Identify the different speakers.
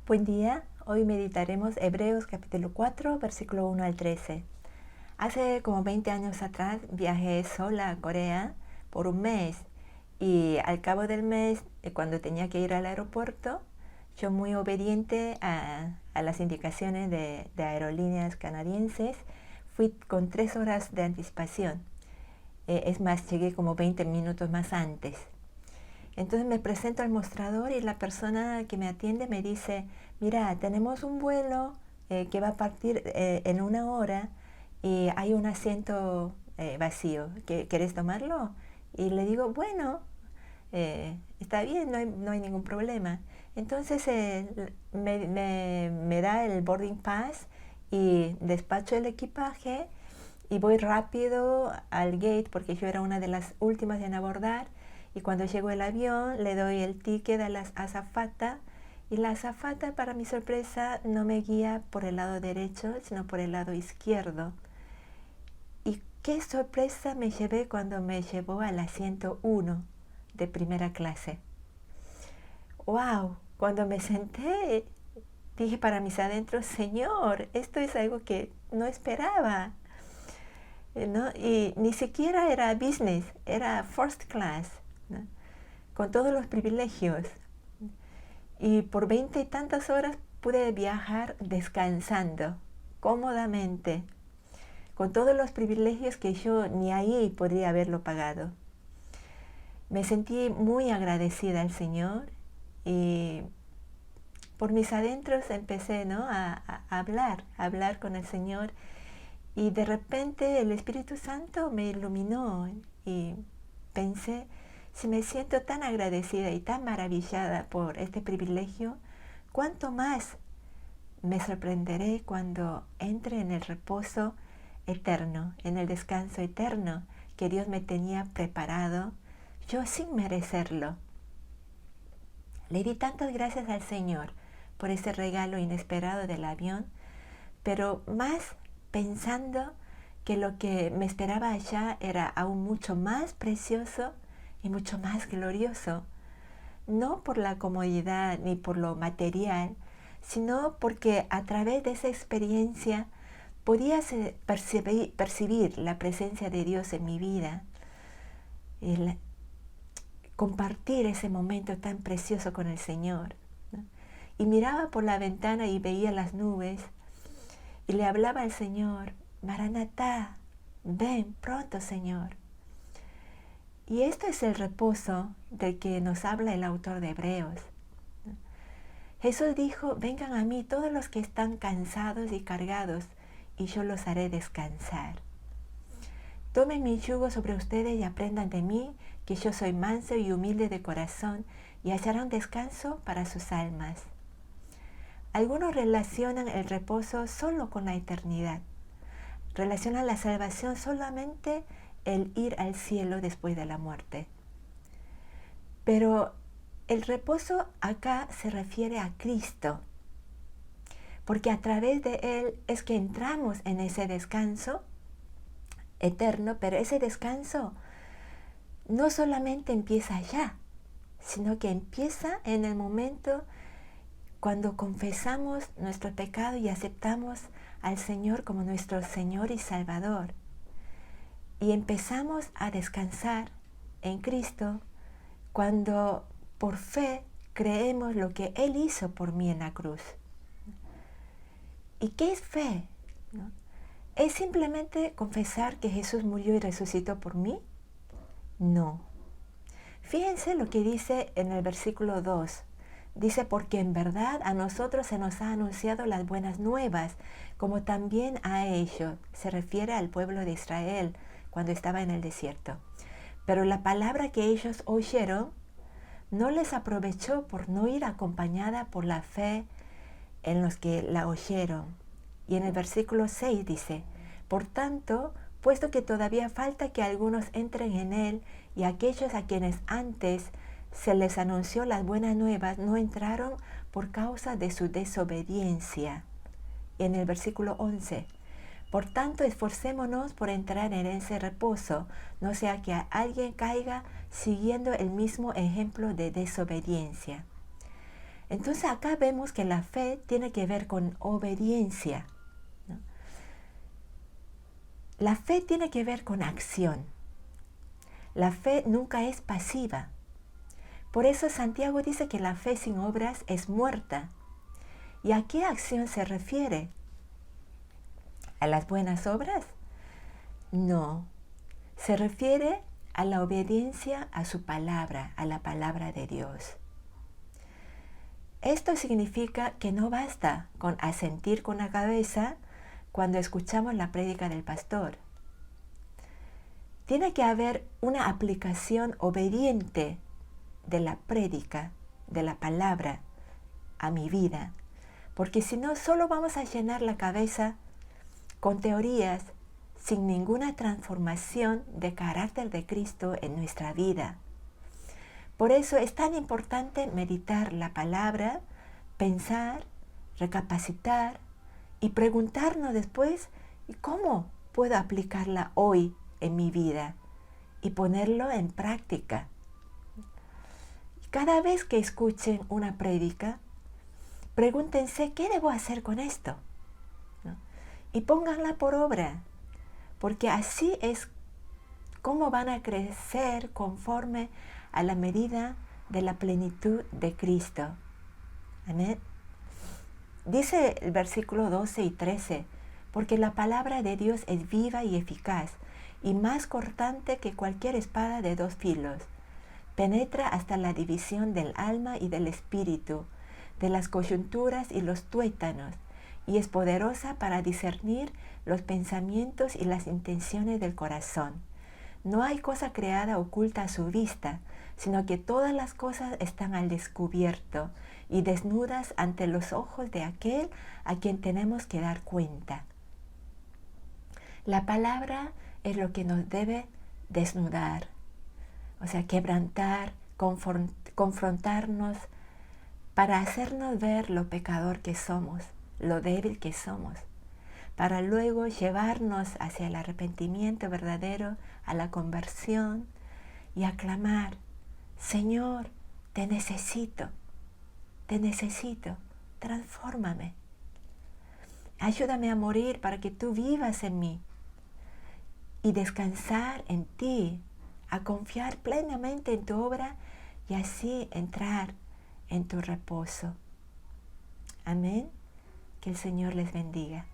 Speaker 1: Buen día, hoy meditaremos Hebreos capítulo 4, versículo 1 al 13. Hace como 20 años atrás viajé sola a Corea por un mes y al cabo del mes, cuando tenía que ir al aeropuerto, yo muy obediente a las indicaciones de aerolíneas canadienses, fui con 3 horas de anticipación. Es más, llegué como 20 minutos más antes. Entonces me presento al mostrador y la persona que me atiende me dice, mira, tenemos un vuelo que va a partir en 1 hora y hay un asiento vacío. ¿Quieres tomarlo? Y le digo, bueno, está bien, no hay ningún problema. Entonces me da el boarding pass y despacho el equipaje y voy rápido al gate porque yo era una de las últimas en abordar. Y cuando llegó el avión, le doy el ticket a la azafata y la azafata, para mi sorpresa, no me guía por el lado derecho, sino por el lado izquierdo. Y qué sorpresa me llevé cuando me llevó al asiento 1 de primera clase. ¡Wow! Cuando me senté, dije para mis adentros, Señor, esto es algo que no esperaba, ¿no? Y ni siquiera era business, era first class, ¿no? Con todos los privilegios. Y por 20 y tantas horas pude viajar descansando, cómodamente, con todos los privilegios que yo ni ahí podría haberlo pagado. Me sentí muy agradecida al Señor y por mis adentros empecé, ¿no?, a hablar con el Señor, y de repente el Espíritu Santo me iluminó y pensé, si me siento tan agradecida y tan maravillada por este privilegio, ¿cuánto más me sorprenderé cuando entre en el reposo eterno, en el descanso eterno que Dios me tenía preparado, yo sin merecerlo? Le di tantas gracias al Señor por ese regalo inesperado del avión, pero más pensando que lo que me esperaba allá era aún mucho más precioso y mucho más glorioso, no por la comodidad ni por lo material, sino porque a través de esa experiencia podía percibir la presencia de Dios en mi vida, el compartir ese momento tan precioso con el Señor, ¿no? Y miraba por la ventana y veía las nubes y le hablaba al Señor, Maranatá, ven pronto, Señor. Y esto es el reposo del que nos habla el autor de Hebreos. Jesús dijo, vengan a mí todos los que están cansados y cargados, y yo los haré descansar. Tomen mi yugo sobre ustedes y aprendan de mí, que yo soy manso y humilde de corazón, y hallarán descanso para sus almas. Algunos relacionan el reposo solo con la eternidad. Relacionan la salvación solamente el ir al cielo después de la muerte. Pero el reposo acá se refiere a Cristo, porque a través de Él es que entramos en ese descanso eterno, pero ese descanso no solamente empieza allá, sino que empieza en el momento cuando confesamos nuestro pecado y aceptamos al Señor como nuestro Señor y Salvador. Y empezamos a descansar en Cristo cuando por fe creemos lo que Él hizo por mí en la cruz. ¿Y qué es fe? ¿No? ¿Es simplemente confesar que Jesús murió y resucitó por mí? No. Fíjense lo que dice en el versículo 2. Dice, porque en verdad a nosotros se nos ha anunciado las buenas nuevas, como también a ellos. Se refiere al pueblo de Israel cuando estaba en el desierto. Pero la palabra que ellos oyeron no les aprovechó por no ir acompañada por la fe en los que la oyeron. Y en el versículo 6 dice, por tanto, puesto que todavía falta que algunos entren en él, y aquellos a quienes antes se les anunció las buenas nuevas no entraron por causa de su desobediencia. Y en el versículo 11, por tanto, esforcémonos por entrar en ese reposo, no sea que alguien caiga siguiendo el mismo ejemplo de desobediencia. Entonces acá vemos que la fe tiene que ver con obediencia, ¿no? La fe tiene que ver con acción. La fe nunca es pasiva. Por eso Santiago dice que la fe sin obras es muerta. ¿Y a qué acción se refiere? ¿A las buenas obras? No, se refiere a la obediencia a su palabra, a la palabra de Dios. Esto significa que no basta con asentir con la cabeza cuando escuchamos la prédica del pastor. Tiene que haber una aplicación obediente de la prédica, de la palabra, a mi vida. Porque si no, solo vamos a llenar la cabeza con teorías sin ninguna transformación de carácter de Cristo en nuestra vida. Por eso es tan importante meditar la palabra, pensar, recapacitar y preguntarnos después, ¿y cómo puedo aplicarla hoy en mi vida y ponerlo en práctica? Cada vez que escuchen una prédica, pregúntense, ¿qué debo hacer con esto? ¿No? Y pónganla por obra, porque así es como van a crecer conforme a la medida de la plenitud de Cristo. Amén. Dice el versículo 12 y 13, porque la palabra de Dios es viva y eficaz, y más cortante que cualquier espada de dos filos. Penetra hasta la división del alma y del espíritu, de las coyunturas y los tuétanos, y es poderosa para discernir los pensamientos y las intenciones del corazón. No hay cosa creada oculta a su vista, sino que todas las cosas están al descubierto y desnudas ante los ojos de aquel a quien tenemos que dar cuenta. La palabra es lo que nos debe desnudar, o sea, quebrantar, confrontarnos, para hacernos ver lo pecador que somos, lo débil que somos, para luego llevarnos hacia el arrepentimiento verdadero, a la conversión y a clamar, Señor, te necesito, transfórmame, ayúdame a morir para que tú vivas en mí y descansar en ti, a confiar plenamente en tu obra y así entrar en tu reposo. Amén. Que el Señor les bendiga.